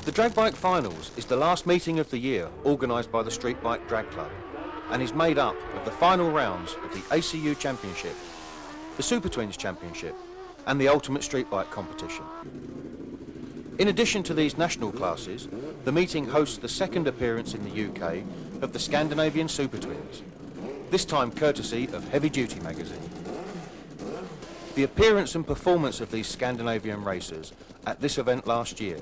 The Streetbike Finals is the last meeting of the year organised by the Streetbike Drag Club and is made up of the final rounds of the ACU Championship, the Super Twins Championship and the Ultimate Streetbike Competition. In addition to these national classes, the meeting hosts the second appearance in the UK of the Scandinavian Super Twins, this time courtesy of Heavy Duty magazine. The appearance and performance of these Scandinavian racers at this event last year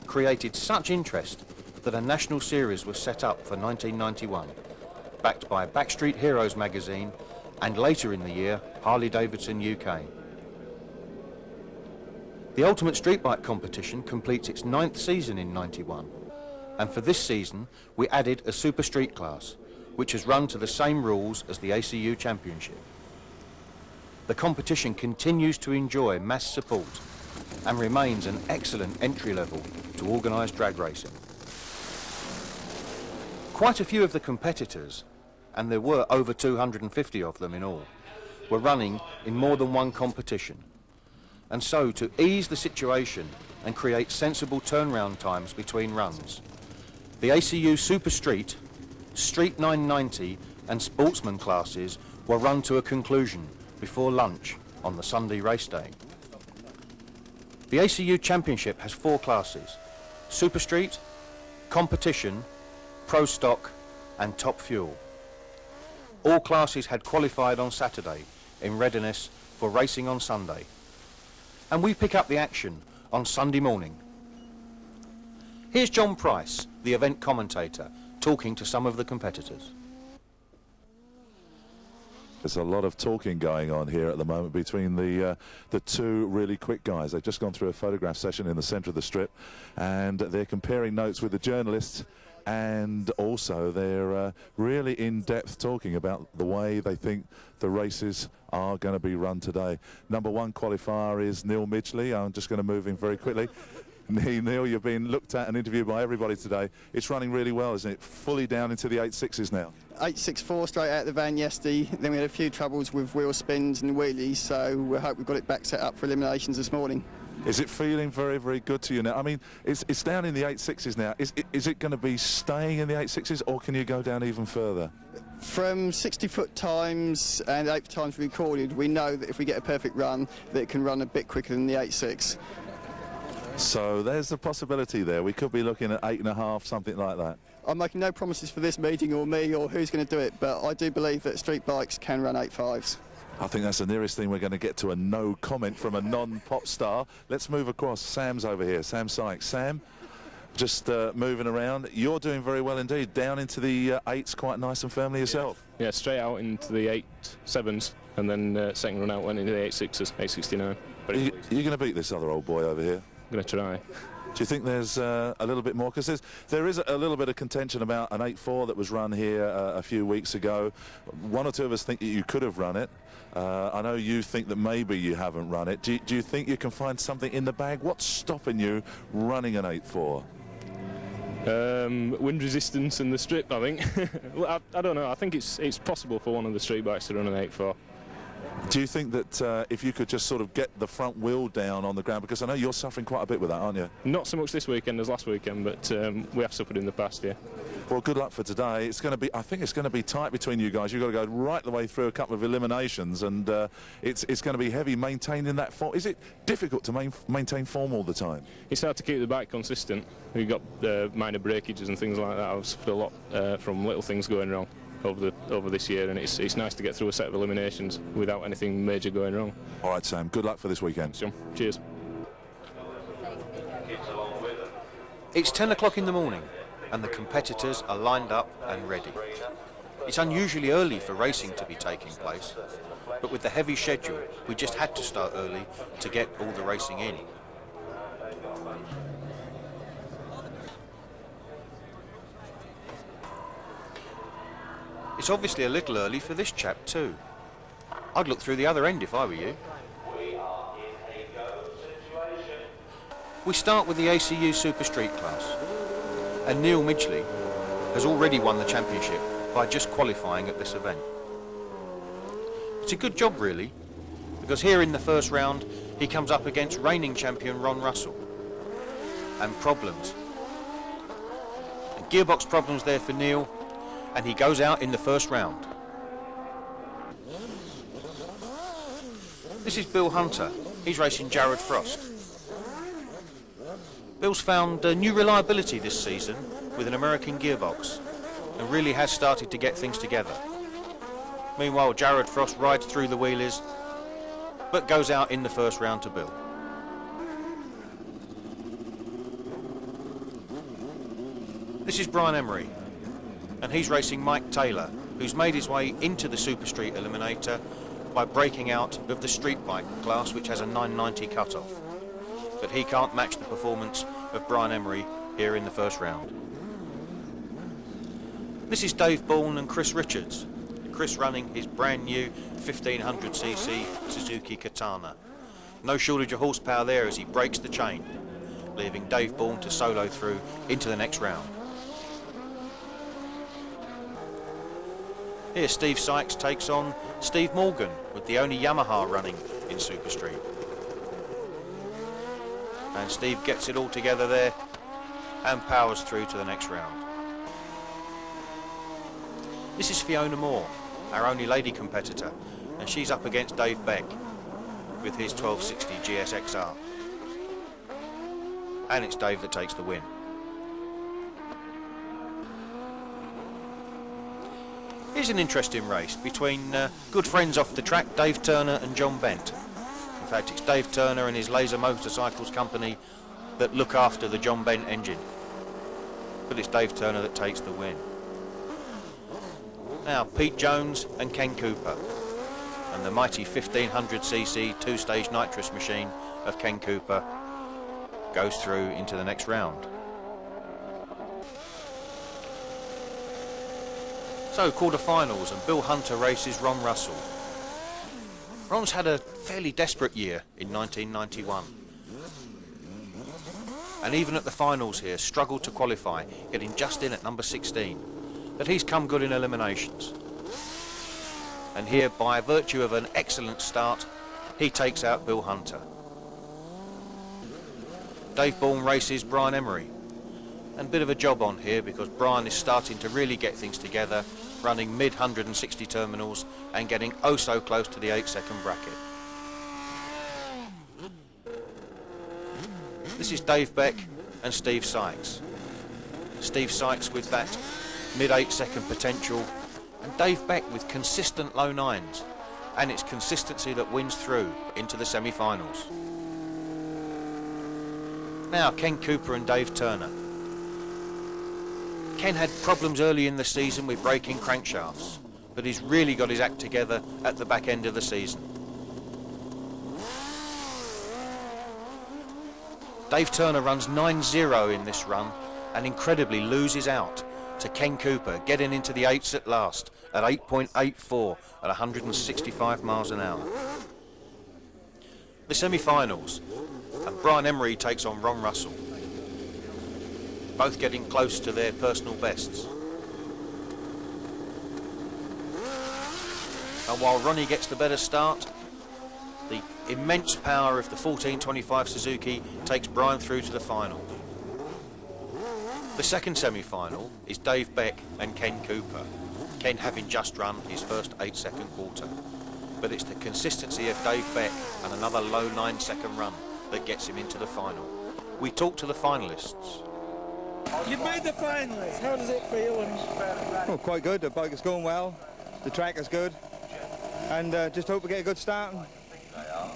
created such interest that a national series was set up for 1991, backed by Backstreet Heroes magazine and later in the year Harley-Davidson UK. The Ultimate Streetbike competition completes its 9th season in 91, and for this season we added a Super Street class, which has run to the same rules as the ACU Championship. The competition continues to enjoy mass support and remains an excellent entry level to organised drag racing. Quite a few of the competitors, and there were over 250 of them in all, were running in more than one competition. And so, to ease the situation and create sensible turnaround times between runs, the ACU Super Street, Street 990 and Sportsman classes were run to a conclusion before lunch on the Sunday race day. The ACU Championship has 4 classes: Super Street, Competition, Pro Stock and Top Fuel. All classes had qualified on Saturday in readiness for racing on Sunday. And we pick up the action on Sunday morning. Here's John Price, the event commentator, talking to some of the competitors. There's a lot of talking going on here at the moment between the two really quick guys. They've just gone through a photograph session in the centre of the strip, and they're comparing notes with the journalists, and also they're really in-depth talking about the way they think the races are going to be run today. Number 1 qualifier is Neil Midgley. I'm just going to move him very quickly. Neil, you've been looked at and interviewed by everybody today. It's running really well, isn't it? Fully down into the 8.6s now. 8.64 straight out of the van yesterday. Then we had a few troubles with wheel spins and wheelies, so we hope we've got it back set up for eliminations this morning. Is it feeling very, very good to you now? I mean, it's down in the 8.6s now. Is it going to be staying in the 8.6s, or can you go down even further? From 60-foot times and 8 times recorded, we know that if we get a perfect run, that it can run a bit quicker than the 8.6. So there's the possibility there. We could be looking at 8.5, something like that. I'm making no promises for this meeting or me or who's going to do it, but I do believe that street bikes can run 8.5s. I think that's the nearest thing we're going to get to a no comment from a non-pop star. Let's move across. Sam's over here. Sam Sykes. Sam, just moving around. You're doing very well indeed. Down into the 8s quite nice and firmly yourself. Yeah, straight out into the 8.7s, and then second run out went into the 8.6s, 8.69. You're going to beat this other old boy over here? I'm going to try. Do you think there's a little bit more? Because there is a little bit of contention about an 8.4 that was run here a few weeks ago. One or two of us think that you could have run it. I know you think that maybe you haven't run it. Do you think you can find something in the bag? What's stopping you running an 8.4? Wind resistance and the strip, I think. Well, I don't know. I think it's possible for one of the street bikes to run an 8.4. Do you think that if you could just sort of get the front wheel down on the ground, because I know you're suffering quite a bit with that, aren't you? Not so much this weekend as last weekend, but we have suffered in the past, yeah. Well, good luck for today. It's going to be, I think it's going to be tight between you guys. You've got to go right the way through a couple of eliminations, and it's going to be heavy maintaining that form. Is it difficult to maintain form all the time? It's hard to keep the bike consistent. We've got minor breakages and things like that. I've suffered a lot from little things going wrong over this year, and it's nice to get through a set of eliminations without anything major going wrong. All right, Sam, good luck for this weekend. Cheers. It's 10 o'clock in the morning and the competitors are lined up and ready. It's unusually early for racing to be taking place, but with the heavy schedule we just had to start early to get all the racing in. It's obviously a little early for this chap too. I'd look through the other end if I were you. We start with the ACU Super Street class, and Neil Midgley has already won the championship by just qualifying at this event. It's a good job really, because here in the first round he comes up against reigning champion Ron Russell. And problems. And gearbox problems there for Neil, and he goes out in the first round. This is Bill Hunter. He's racing Jared Frost. Bill's found new reliability this season with an American gearbox and really has started to get things together. Meanwhile, Jared Frost rides through the wheelies but goes out in the first round to Bill. This is Brian Emery, and he's racing Mike Taylor, who's made his way into the Super Street Eliminator by breaking out of the street bike class, which has a 990 cut-off. But he can't match the performance of Brian Emery here in the first round. This is Dave Bourne and Chris Richards. Chris running his brand new 1500cc Suzuki Katana. No shortage of horsepower there as he breaks the chain, leaving Dave Bourne to solo through into the next round. Here Steve Sykes takes on Steve Morgan with the only Yamaha running in Super Street. And Steve gets it all together there and powers through to the next round. This is Fiona Moore, our only lady competitor, and she's up against Dave Beck with his 1260 GSXR. And it's Dave that takes the win. Here's an interesting race between good friends off the track, Dave Turner and John Bent. In fact, it's Dave Turner and his Laser Motorcycles company that look after the John Bent engine. But it's Dave Turner that takes the win. Now, Pete Jones and Ken Cooper, and the mighty 1500cc two-stage nitrous machine of Ken Cooper goes through into the next round. So, quarter-finals, and Bill Hunter races Ron Russell. Ron's had a fairly desperate year in 1991. And even at the finals here, struggled to qualify, getting just in at number 16. But he's come good in eliminations. And here, by virtue of an excellent start, he takes out Bill Hunter. Dave Bourne races Brian Emery. And a bit of a job on here because Brian is starting to really get things together, running mid 160 terminals and getting oh so close to the 8-second bracket. This is Dave Beck and Steve Sykes. Steve Sykes with that mid 8-second potential, and Dave Beck with consistent low nines, and it's consistency that wins through into the semi-finals. Now Ken Cooper and Dave Turner. Ken had problems early in the season with braking crankshafts, but he's really got his act together at the back end of the season. Dave Turner runs 9-0 in this run and incredibly loses out to Ken Cooper, getting into the 8s at last at 8.84 at 165 miles an hour. The semi-finals, and Brian Emery takes on Ron Russell, both getting close to their personal bests. And while Ronnie gets the better start, the immense power of the 1425 Suzuki takes Brian through to the final. The second semi-final is Dave Beck and Ken Cooper. Ken having just run his first 8-second quarter. But it's the consistency of Dave Beck and another low 9-second run that gets him into the final. We talked to the finalists. You've made the finals. How does it feel? Well, quite good. The bike is going well. The track is good. And just hope we get a good start. And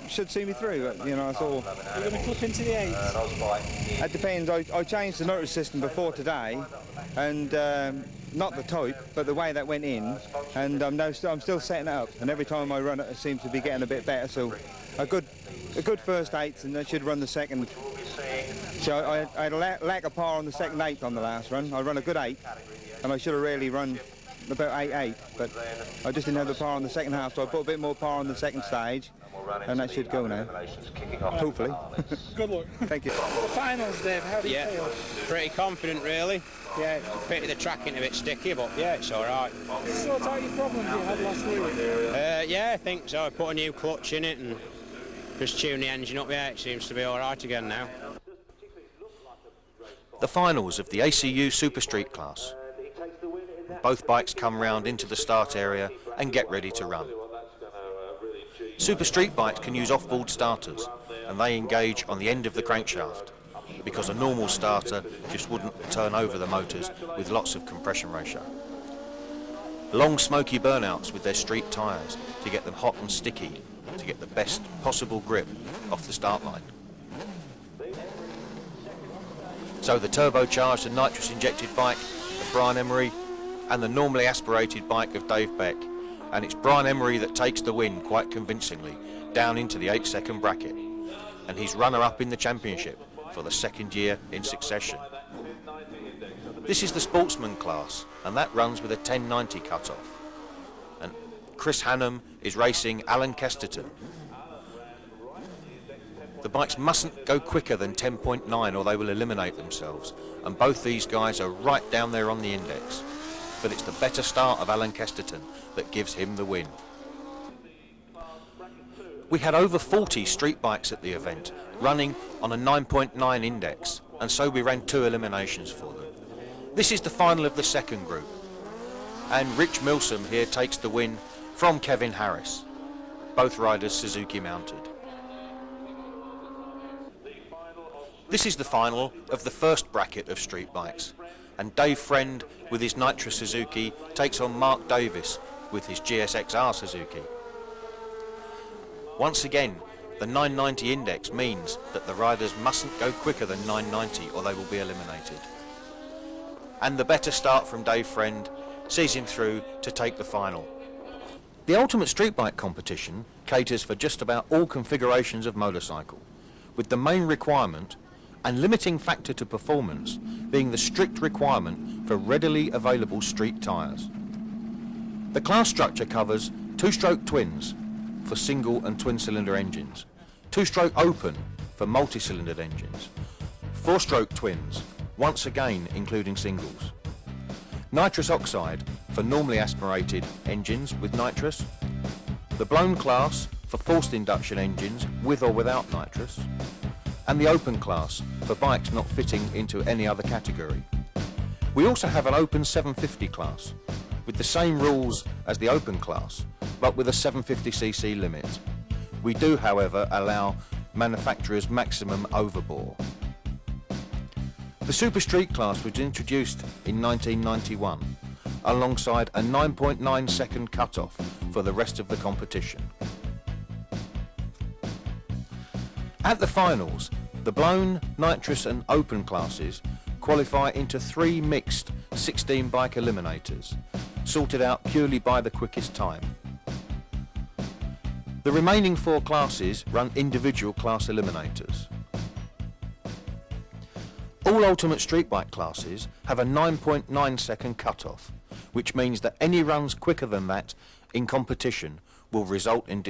should see me through, but, you know, it's all... You're going to clip into the 8s? It depends. I changed the notice system before today, and not the type, but the way that went in, and I'm still setting it up. And every time I run it, it seems to be getting a bit better. So a good first 8, and I should run the second. So I had a lack of power on the second 8 on the last run. I run a good 8, and I should have really run about 8-8, but I just didn't have the power on the second half, so I put a bit more power on the second stage, and that should go now. Hopefully. Good luck. Thank you. The finals, Dave, how do you feel? Pretty confident, really. Yeah, pity the tracking a bit sticky, but yeah, it's all right. Sort out your problems you had last week? Yeah, I think so. I put a new clutch in it and just tuned the engine up. Yeah, it seems to be all right again now. The finals of the ACU Super Street class. Both bikes come round into the start area and get ready to run. Super Street bikes can use off-board starters, and they engage on the end of the crankshaft, because a normal starter just wouldn't turn over the motors with lots of compression ratio. Long smoky burnouts with their street tyres to get them hot and sticky, to get the best possible grip off the start line. So the turbocharged and nitrous injected bike of Brian Emery and the normally aspirated bike of Dave Beck, and it's Brian Emery that takes the win quite convincingly down into the 8-second bracket, and he's runner-up in the championship for the second year in succession. This is the sportsman class, and that runs with a 1090 cut-off, and Chris Hannum is racing Alan Kesterton. The bikes mustn't go quicker than 10.9 or they will eliminate themselves, and both these guys are right down there on the index. But it's the better start of Alan Kesterton that gives him the win. We had over 40 street bikes at the event, running on a 9.9 index, and so we ran 2 eliminations for them. This is the final of the second group, and Rich Milsom here takes the win from Kevin Harris, both riders Suzuki mounted. This is the final of the first bracket of street bikes, and Dave Friend with his Nitro Suzuki takes on Mark Davis with his GSXR Suzuki. Once again, the 990 index means that the riders mustn't go quicker than 990 or they will be eliminated. And the better start from Dave Friend sees him through to take the final. The Ultimate Street Bike competition caters for just about all configurations of motorcycle, with the main requirement and limiting factor to performance being the strict requirement for readily available street tyres. The class structure covers 2-stroke twins for single and twin cylinder engines, 2-stroke open for multi-cylindered engines, 4-stroke twins, once again including singles, nitrous oxide for normally aspirated engines with nitrous, the blown class for forced induction engines with or without nitrous, and the open class for bikes not fitting into any other category. We also have an open 750 class with the same rules as the open class, but with a 750cc limit. We do, however, allow manufacturers' maximum overbore. The Super Street class was introduced in 1991 alongside a 9.9 second cut-off for the rest of the competition. At the finals, the blown, nitrous and open classes qualify into 3 mixed 16 bike eliminators, sorted out purely by the quickest time. The remaining 4 classes run individual class eliminators. All Ultimate Street Bike classes have a 9.9 second cut-off, which means that any runs quicker than that in competition will result in